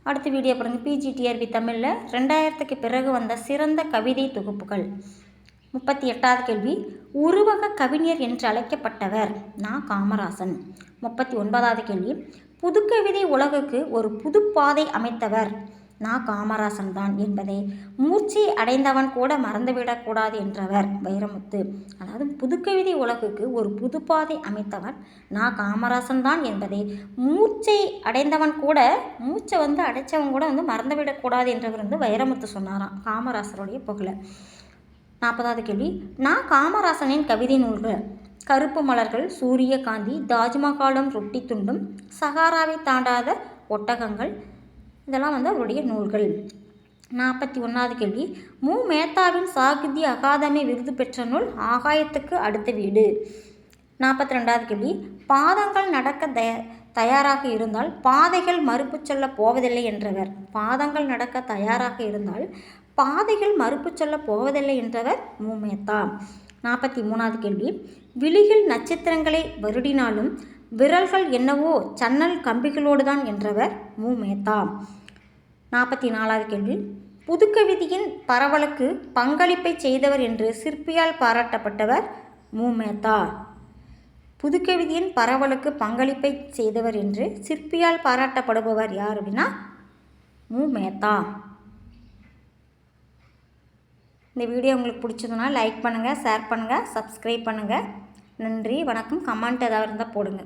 அடுத்த வீடியோ பாருங்கள். பிஜிடிஆர்பி தமிழில் 2000க்கு பிறகு வந்த சிறந்த கவிதை தொகுப்புகள். 38வது கேள்வி, உருவக கவிஞர் என்று அழைக்கப்பட்டவர் காமராசன். 39வது கேள்வி, புதுக்கவிதை உலகுக்கு ஒரு புதுப்பாதை அமைத்தவர் காமராசன் தான் என்பதை மூர்ச்சை அடைந்தவன் கூட மறந்துவிடக்கூடாது என்றவர் வைரமுத்து. அதாவது புதுக்கவிதை உலகுக்கு ஒரு புதுப்பாதை அமைத்தவன் காமராசன் தான் என்பதை மூர்ச்சை அடைந்தவன் கூட, மூச்சை அடைச்சவன் கூட மறந்துவிடக்கூடாது என்றவர் வைரமுத்து சொன்னாராம் காமராசருடைய புகழ. 40வது கேள்வி, காமராசனின் கவிதை நூல்கள் கருப்பு மலர்கள், சூரியகாந்தி, தாஜ்மஹாலும் ரொட்டி துண்டும், சஹாராவை தாண்டாத ஒட்டகங்கள், இதெல்லாம் அவருடைய நூல்கள். 41வது கேள்வி, மேத்தாவின் சாகித்ய அகாதமி விருது பெற்ற நூல் ஆகாயத்துக்கு அடுத்த வீடு. 42வது கேள்வி, பாதங்கள் நடக்க தயாராக இருந்தால் பாதைகள் மறுப்பு சொல்ல போவதில்லை என்றவர். பாதங்கள் நடக்க தயாராக இருந்தால் பாதைகள் மறுப்பு சொல்ல போவதில்லை என்றவர் மேத்தா. 43வது கேள்வி, விழிகள் நட்சத்திரங்களை வருடினாலும் விரல்கள் என்னவோ சன்னல் கம்பிகளோடு தான் என்றவர் மேத்தா. 44வது கேள்வி, புதுக்கவிதையின் பரவலுக்கு பங்களிப்பை செய்தவர் என்று சிற்பியால் பாராட்டப்பட்டவர் மேத்தா. புதுக்கவிதையின் பரவலுக்கு பங்களிப்பை செய்தவர் என்று சிற்பியால் பாராட்டப்படுபவர் யார் அப்படின்னா மேத்தா. இந்த வீடியோ உங்களுக்கு பிடிச்சதுன்னா லைக் பண்ணுங்கள், ஷேர் பண்ணுங்கள், சப்ஸ்கிரைப் பண்ணுங்கள். நன்றி, வணக்கம். கமெண்ட் ஏதாவது இருந்தால் போடுங்க.